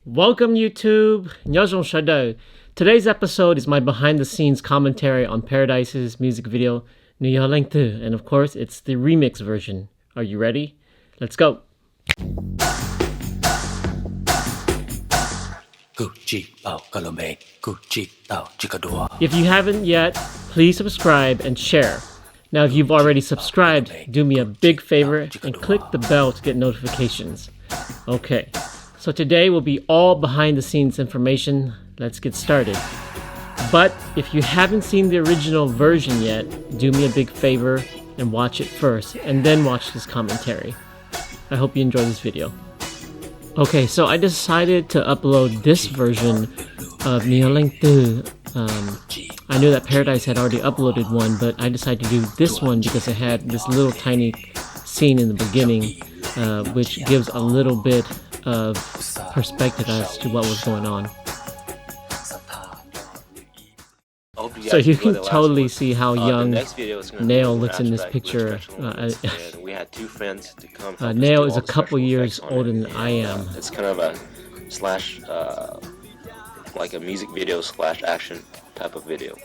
Welcome YouTube, Nws Yog Leej. Today's episode is my behind-the-scenes commentary on Paradise's music video, Nws Yog Leej, and of course, it's the remix version. Are you ready? Let's go! If you haven't yet, please subscribe and share. Now, if you've already subscribed, do me a big favor and click the bell to get notifications. Okay. So today will be all behind the scenes information. Let's get started. But if you haven't seen the original version yet, do me a big favor and watch it first and then watch this commentary. I hope you enjoy this video. Okay, so I decided to upload this version of Nws Yog Leej. I knew that Paradise had already uploaded one, but I decided to do this one because it had this little tiny scene in the beginning, which gives a little bit of perspective as to what was going on. So you can totally see how young Nail looks in this picture. Nail is a couple years older than I am. It's kind of a slash, like a music video slash action type of video.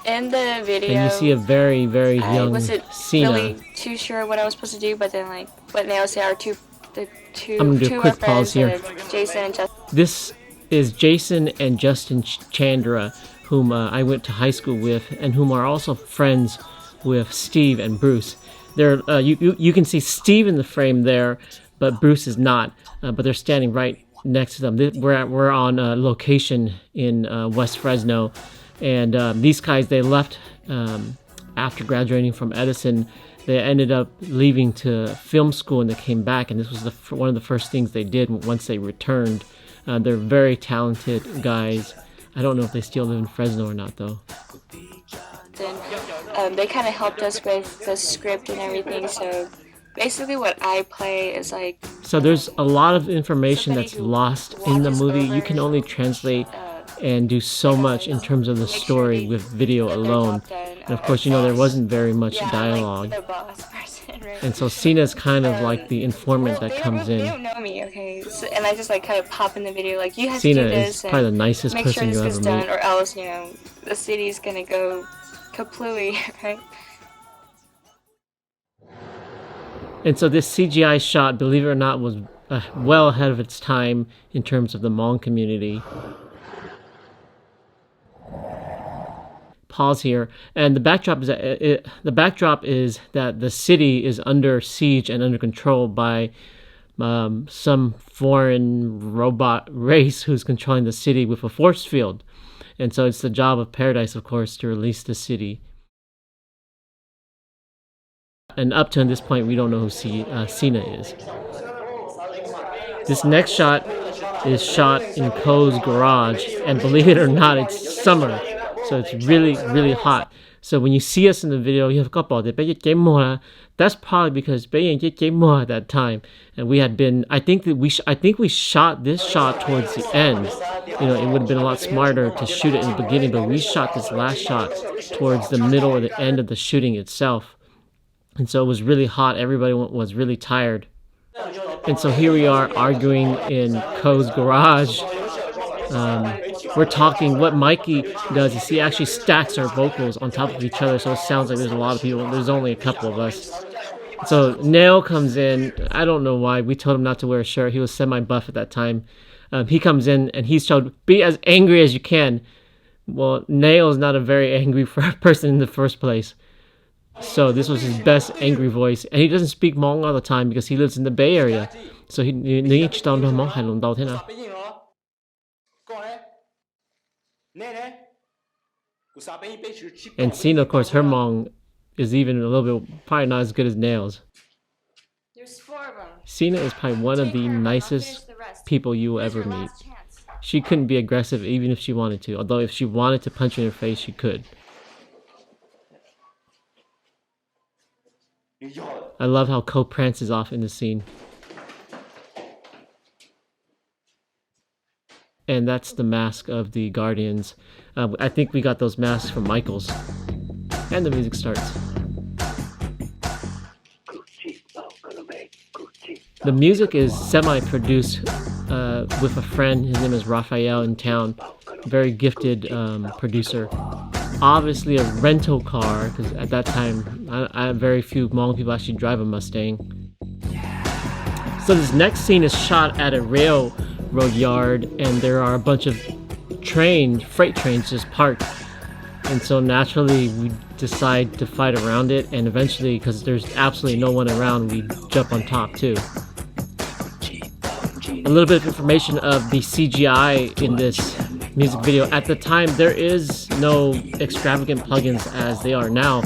In the video, and you see a very, very young I wasn't Cena. really too sure what I was supposed to do, but then like what Nail said are two I'm gonna do a quick pause here. Jason and Justin. This is Jason and Justin Chandra, whom I went to high school with, and whom are also friends with Steve and Bruce. They're you can see Steve in the frame there, but Bruce is not. But they're standing right next to them. We're on location in West Fresno, and these guys, they left after graduating from Edison. They ended up leaving to film school, and they came back, and this was one of the first things they did once they returned. They're very talented guys. I don't know if they still live in Fresno or not, though. They kind of helped us with the script and everything, so basically what I play is like... So there's a lot of information that's lost in the movie. You can only translate and do so much in terms of the story with video alone. And of course, you know, there wasn't very much dialogue. And so Cena's kind of like the informant that comes in. They don't know me, okay? So, and I just like kind of pop in the video like, you have to do Cena this. is probably the nicest make person sure you'll this ever gets meet. done, or else, you know, the city's gonna go completely, right? And so this CGI shot, believe it or not, was well ahead of its time in terms of the Hmong community. Pause here, and the backdrop is that the city is under siege and under control by some foreign robot race who's controlling the city with a force field. And so it's the job of Paradise, of course, to release the city. And up to this point, we don't know who Cena is. This next shot is shot in Ko's garage, and believe it or not, it's summer. So it's really, really hot. So when you see us in the video, you have a couple of that's probably because at that time, and we had been. I think we shot this shot towards the end. You know, it would have been a lot smarter to shoot it in the beginning, but we shot this last shot towards the middle or the end of the shooting itself. And so it was really hot. Everybody was really tired. And so here we are arguing in Ko's garage. We're talking. What Mykie does is he actually stacks our vocals on top of each other, so it sounds like there's a lot of people. There's only a couple of us. So Nail comes in. I don't know why. We told him not to wear a shirt. He was semi-buff at that time. He comes in and he's told, be as angry as you can. Well, Nail is not a very angry person in the first place. So this was his best angry voice. And he doesn't speak Hmong all the time because he lives in the Bay Area. So he needs to know Hmong. And Cena, of course, her Hmong is even a little bit, probably not as good as Nail's. There's 4 of them. Cena is probably one of the nicest people you will ever meet. She couldn't be aggressive even if she wanted to. Although if she wanted to punch you in her face, she could. I love how Ko prances off in the scene. And that's the mask of the Guardians. I think we got those masks from Michael's. And the music starts. The music is semi-produced with a friend. His name is Rafael in town. Very gifted producer. Obviously a rental car, because at that time, very few Hmong people actually drive a Mustang. So this next scene is shot at a railroad yard, and there are a bunch of freight trains just parked. And so naturally we decide to fight around it, and eventually, because there's absolutely no one around, we jump on top too. A little bit of information of the CGI in this music video. At the time, there is no extravagant plugins as they are now.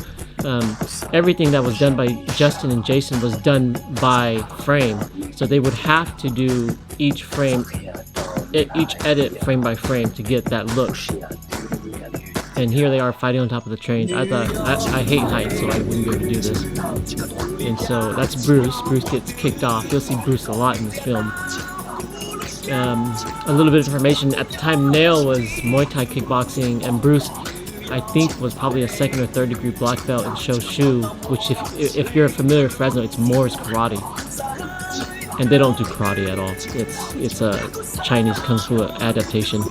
Everything that was done by Justin and Jason was done by frame, so they would have to do each edit frame by frame to get that look. And here they are fighting on top of the train. I thought, I hate heights, so I wouldn't be able to do this. And so that's Bruce. Bruce gets kicked off. You'll see Bruce a lot in this film. A little bit of information. At the time, Nail was Muay Thai kickboxing, and Bruce, I think, was probably a 2nd or 3rd degree black belt in Shoshu, which if you're familiar with Fresno, it's Moore's karate. And they don't do karate at all. It's a Chinese kung fu adaptation.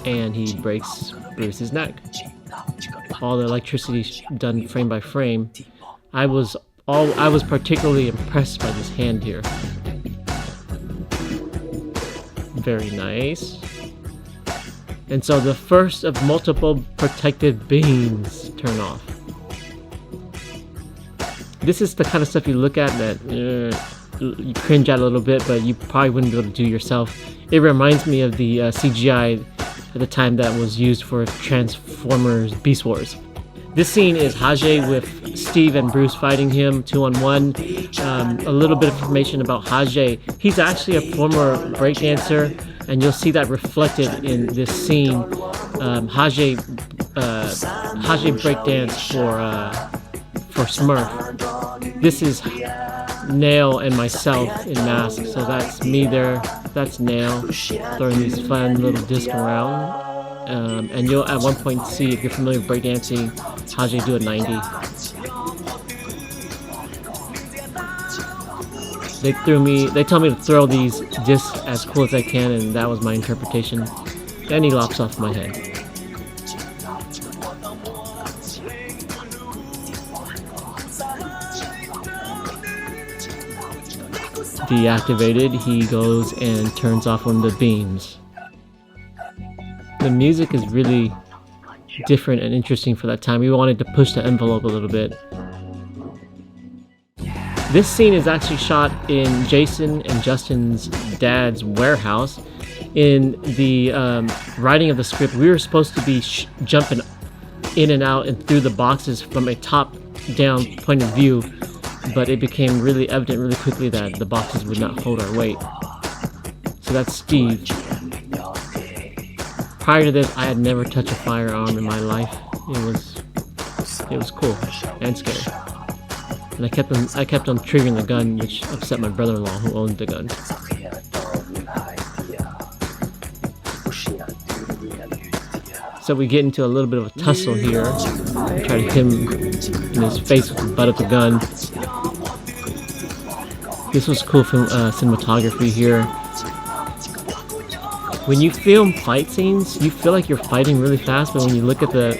And he breaks Bruce's neck. All the electricity done frame by frame. I was particularly impressed by this hand here. Very nice. And so the first of multiple protective beams turn off. This is the kind of stuff you look at that you cringe at a little bit, but you probably wouldn't be able to do yourself. It reminds me of the CGI at the time that was used for Transformers Beast Wars. This scene is Hage with Steve and Bruce fighting him 2-on-1. A little bit of information about Hage. He's actually a former breakdancer, and you'll see that reflected in this scene. Hage breakdance for Smurf. This is Nail and myself in masks. So that's me there. That's Nail throwing these fun little discs around. And you'll at one point see, if you're familiar with breakdancing, Hage do a 90. They tell me to throw these discs as cool as I can, and that was my interpretation. And he lops off my head. Deactivated, he goes and turns off one of the beams. The music is really different and interesting for that time. We wanted to push the envelope a little bit. This scene is actually shot in Jason and Justin's dad's warehouse. In the writing of the script, we were supposed to be jumping in and out and through the boxes from a top-down point of view, but it became really evident really quickly that the boxes would not hold our weight. So that's Steve. Prior to this, I had never touched a firearm in my life. It was cool and scary. And I kept on triggering the gun, which upset my brother-in-law who owned the gun. So we get into a little bit of a tussle here. I try to hit him in his face with the butt of the gun. This was cool film cinematography here. When you film fight scenes, you feel like you're fighting really fast, but when you look at the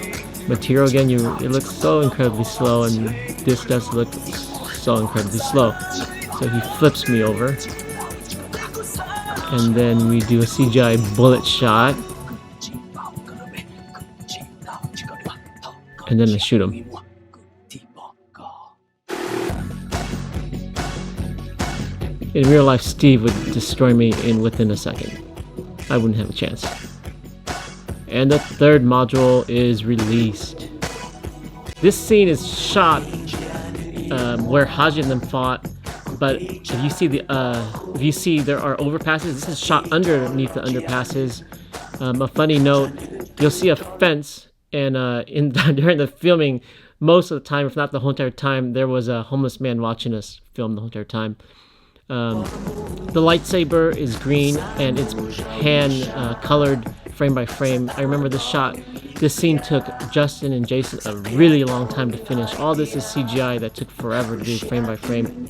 material again, it looks so incredibly slow, and this does look so incredibly slow. So he flips me over, and then we do a CGI bullet shot, and then I shoot him. In real life, Steve would destroy me within a second. I wouldn't have a chance. And the third module is released. This scene is shot where Hage and them fought, but if you see there are overpasses. This is shot underneath the underpasses. A funny note: you'll see a fence, and during the filming, most of the time, if not the whole entire time, there was a homeless man watching us film the whole entire time. The lightsaber is green and it's hand colored frame by frame. I remember this shot. This scene took Justin and Jason a really long time to finish. All this is CGI that took forever to do frame by frame.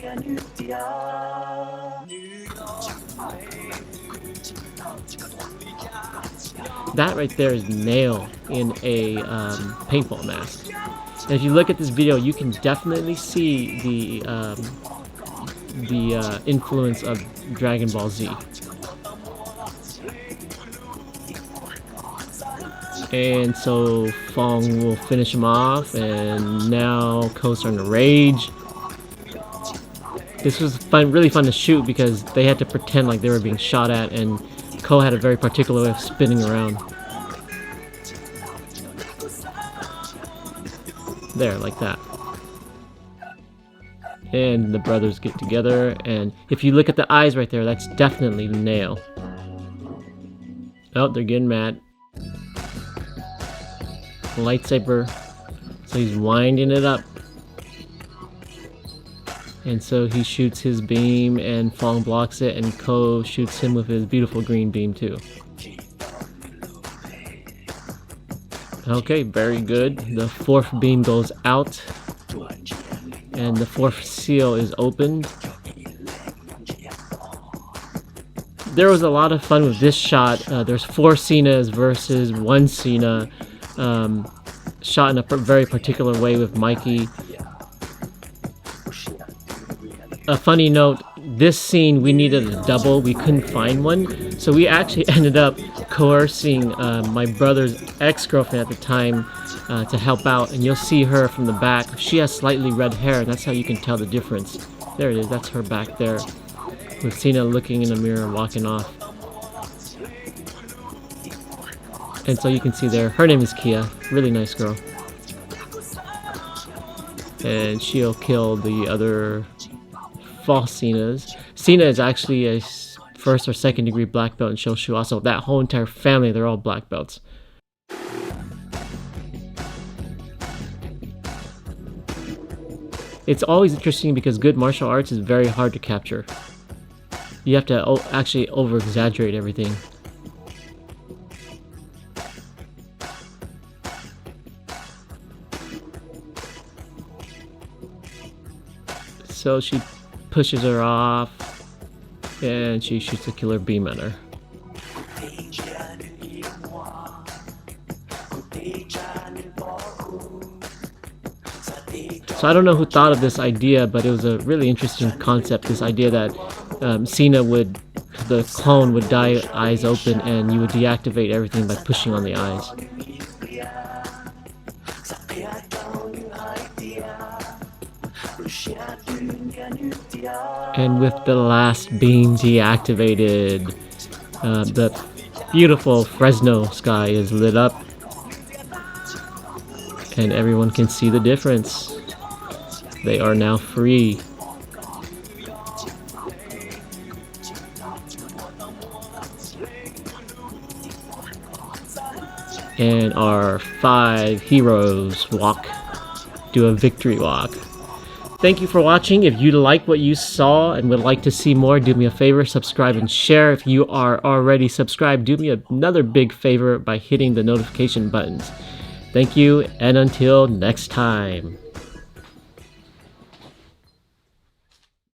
That right there is Nail in a paintball mask. And if you look at this video, you can definitely see the influence of Dragon Ball Z. And so Fong will finish him off, and now Ko's starting to rage. This was fun, really fun to shoot because they had to pretend like they were being shot at, and Ko had a very particular way of spinning around. There, like that. And the brothers get together, and if you look at the eyes right there, that's definitely Nail. Oh, they're getting mad. Lightsaber. So he's winding it up. And so he shoots his beam, and Fong blocks it, and Ko shoots him with his beautiful green beam too. Okay, very good. The fourth beam goes out, and the fourth seal is opened. There was a lot of fun with this shot. There's 4 Cenas versus 1 Cena, shot in a very particular way with Mykie. A funny note, this scene we needed a double, we couldn't find one, so we actually ended up coercing my brother's ex-girlfriend at the time to help out, and you'll see her from the back. She has slightly red hair, and that's how you can tell the difference. There it is, that's her back there, with Cena looking in the mirror, walking off. And so you can see there, her name is Kia, really nice girl. And she'll kill the other false Cenas. Cena is actually a 1st or 2nd degree black belt in Shoshu. Also, that whole entire family, they're all black belts. It's always interesting because good martial arts is very hard to capture. You have to actually over-exaggerate everything. So she pushes her off, and she shoots a killer beam at her. So I don't know who thought of this idea, but it was a really interesting concept, this idea that the clone would die eyes open, and you would deactivate everything by pushing on the eyes. And with the last beam deactivated, the beautiful Fresno sky is lit up, and everyone can see the difference. They are now free. And our 5 heroes do a victory walk. Thank you for watching. If you like what you saw and would like to see more, do me a favor, subscribe and share. If you are already subscribed, do me another big favor by hitting the notification buttons. Thank you, and until next time.